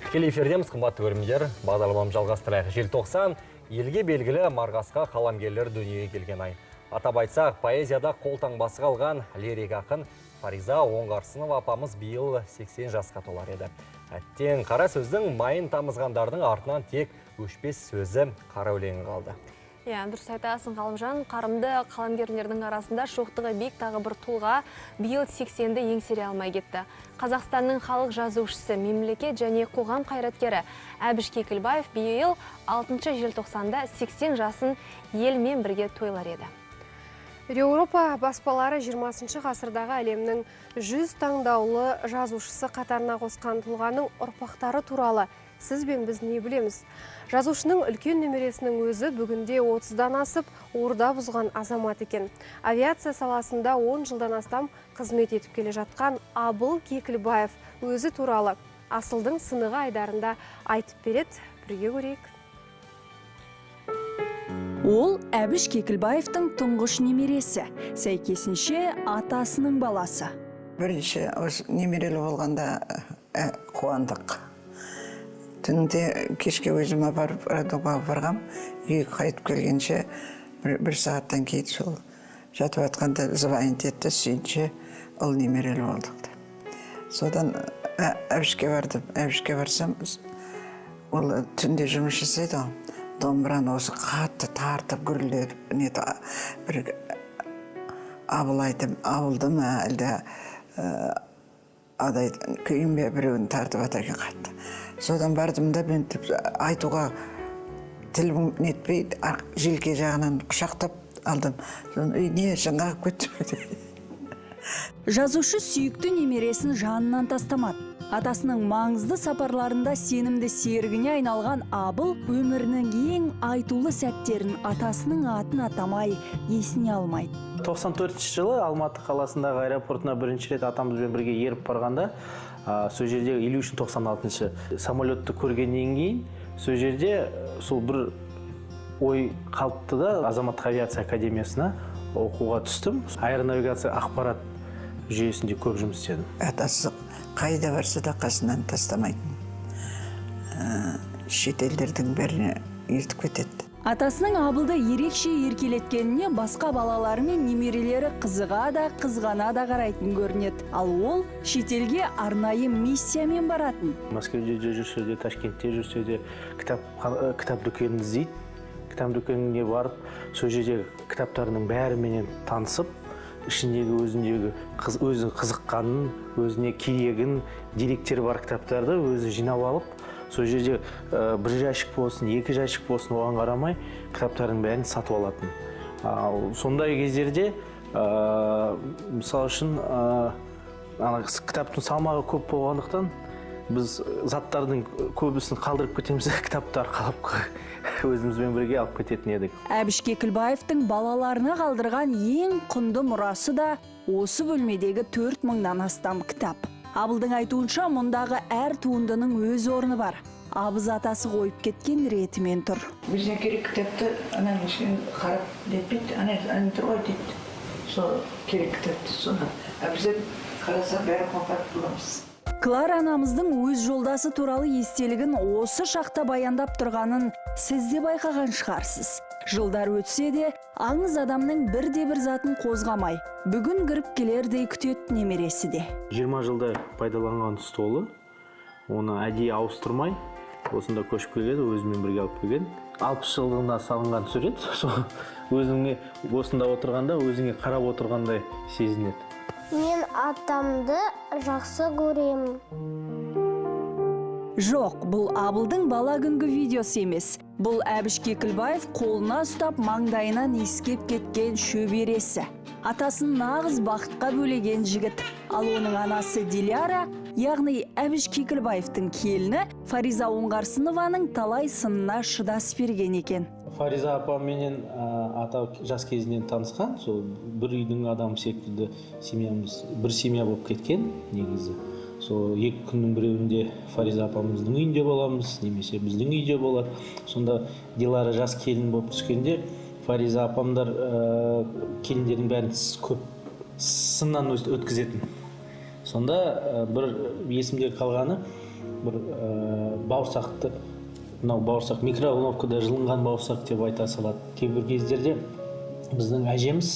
Тікелей эфирдеміз, қымбатты көрермендер. Бағдарламамыз жалғастырайық. Желтоқсан елге белгілі марғасқа қаламгерлер дүниеге келген ай. Атап айтсақ, поэзияда қолтаңбасы қалған лирик ақын Фариза Оңғарсынова апамыз биыл 80 жасқа толар еді. Әттең қара сөздің майын тамызғандардың артынан тек өшпес сөзі қара өлеңі қалды. Дұрыс айтасың, Ғалымжан. Қарымды қаламгерлердің арасында шоқтығы биік тағы бір тұлға биыл 80-ді еңсере алмай кетті. Қазақстанның халық жазушысы, мемлекет және қоғам қайраткері Әбіш Кекілбаев биыл 6 желтоқсанда 80 жасын елмен бірге тойлар еді. Еуропа баспалары 20 ғасырдағы әлемнің 100 таңдаулы жазушысы қатарына қосқан тұлғаның ұрпақтары туралы сіз бен біз не білеміз? Жазушының үлкен немересінің өзі бүгінде 30-дан асып, орда бұзған азамат екен. Авиация саласында 10 жылдан астам қызмет етіп келе жатқан Абыл Кекілбаев өзі туралы асылдың сынығы айдарында айтып береді. Бірге көрейік. Ол Әбіш Кекілбаевтың тұңғыш немересі, сәйкесінше атасының баласы. Бірінші немерелі болғанда қуандық. Түнде кешке өзім апарып радуға барғам, үйге қайтып келгенше бір сағаттан кейін сол жатып атқанда звонить етті, сүйінше ол немерелі болдық. Содан Әбішке бардым. Әбішке барсам, ол түнде жұмыс жасайды. Домбыраны осы қатты тартып гүрілдер, бір абылды ма, әлде адай күйін бе біреуін тартып атакен қатты. Содан бардым да мен айтуға тілім нетпей, желке жағынан құшақтап алдым. Содан үйіне жаңағы көттім. Жазушы сүйікті немересін жанынан тастамады. Атасының маңызды сапарларында сенімді серігіне айналған Абыл өмірінің ең айтулы сәттерін атасының атын атамай есіне алмайды. 94 жылы Алматы қаласындағы аэропортына бірінші рет атамызбен бірге еріп барғанда, сол жерде Илюшин 96-шы самолетті көргеннен кейін, сол жерде сол бір ой қалыпты да Азаматтық авиация академиясына оқуға түстім. Аэронавигация ақпарат жүйесінде көп жұмыс істедім. Атасы қайда барса да қасынан тастамайтын. Шетелдердің бәріне ертіп кетеді. Атасының Абылды ерекше еркелеткеніне басқа балалары мен немерелері қызыға да, қызғана да қарайтын көрінеді. Ал ол шетелге арнайы миссиямен баратын. Мәскеуде жүрсе де, Ташкентте жүрсе де кітап дүкенін іздейді. Кітап дүкеніне барып, сол жердегі кітаптарының бәріменен танысып, ішіндегі өзінің қызыққанын, өзіне керегін, деректері бар кітаптарды өзі жинап алып, сол жерде бір жәшік болсын, екі жәшік болсын, оған қарамай кітаптардың бәрін сатып алатын. Сондай кездерде, мысалы үшін, кітаптың салмағы көп болғандықтан, біз заттардың көбісін қалдырып кетеміз, кітаптар қалып өзімізбен бірге алып кететін едік. Әбіш Кекілбаевтың балаларына қалдырған ең құнды мұрасы да осы бөлмедегі 4000-дан астам кітап. Абылдың айтуынша, мұндағы әр туындының өз орны бар. Абыз атасы қойып кеткен ретімен тұр. Бізне керек кітапты анан ішін қарап детпейді, анан тұр ғой дейді. Сол керек кітапты соны. Бізде қараса бәрі қопарып бұламыз. Клара анамыздың өз жолдасы туралы естелігін осы шақта баяндап тұрғанын сіз де байқаған шығарсыз. Жылдар өтсе де, аңыз адамның бірде-бір затын қозғамай, бүгін кіріп келердей күтеді немересі де. 20 жылда пайдаланған столы, оны әдейі ауыстырмай, осында көшіп келеді, өзімен бірге алып келген. 60 жылдығында салынған сурет, өзіңе осында отырғанда, өзіңе қарап отырғандай сезінеді. Мен атамды жақсы көремін. Жоқ, бұл Абылдың бала күнгі видеосы емес. Бұл Әбіш Кекілбаев қолына ұстап маңдайынан иіскеп кеткен шөбересі. Атасын нағыз бақытқа бөлеген жігіт. Ал оның анасы Диляра, яғни Әбіш Кекілбаевтың келіні Фариза Оңғарсынованың талай сынына шыдас берген екен. Фариза апам менен ата жас кезінен танысқан, сол бір үйдің адамы секілді семьямыз, бір семья болып кеткен негізі. Сол екі күннің біреуінде Фариза апамыздың үйінде боламыз, немесе біздің үйде болар. Сонда Дилара жас келін болып түскенде, Фариза апамдар келіндердің бәрін көп сыннан өткізетін. Сонда бір есімде қалғаны, бір бауырсақты, мынау бауырсақ микроволновкада жылынған бауырсақ деп айта салады. Кейбір кездерде біздің әжеміз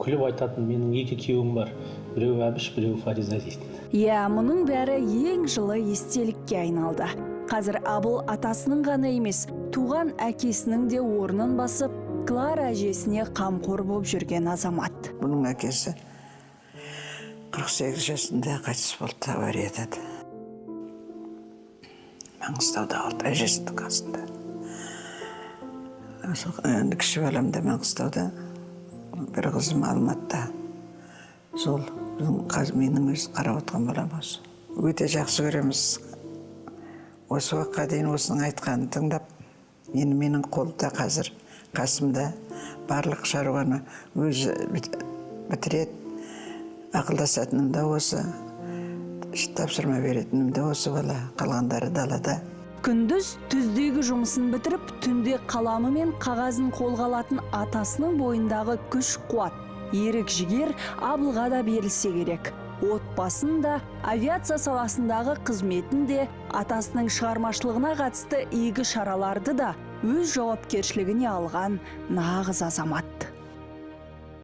күліп айтатын, менің 2 күйеуім бар, біреу Әбіш, біреу Фариза дейтін. Иә, мұның бәрі ең жылы естелікке айналды. Қазір Абыл атасының ғана емес, туған әкесінің де орнын басып, Клара әжесіне қамқор болып жүрген азамат. Бұның әкесі 48 жасында қайтыс болды, аварияда. Маңғыстауда қалды, әжесінің қасында. Енді кіші баламда Маңғыстауда, бір қызым Алматыда. Сол менің өз қарап отқан балам осы. Өте жақсы көреміз. Осы уақытқа дейін осының айтқанын тыңдап, енді менің қолда қазір қасымда барлық шаруаны өзі бітіреді. Ақылдасатыным да осы, тапсырма беретінім де осы бала, қалғандары далада. Күндіз түздегі жұмысын бітіріп, түнде қаламы мен қағазын қолға алатын атасының бойындағы күш қуат, ерік жігер Абылға да берілсе керек. Отбасын да, авиация саласындағы қызметін де, атасының шығармашылығына қатысты игі шараларды да өз жауапкершілігіне алған нағыз азамат.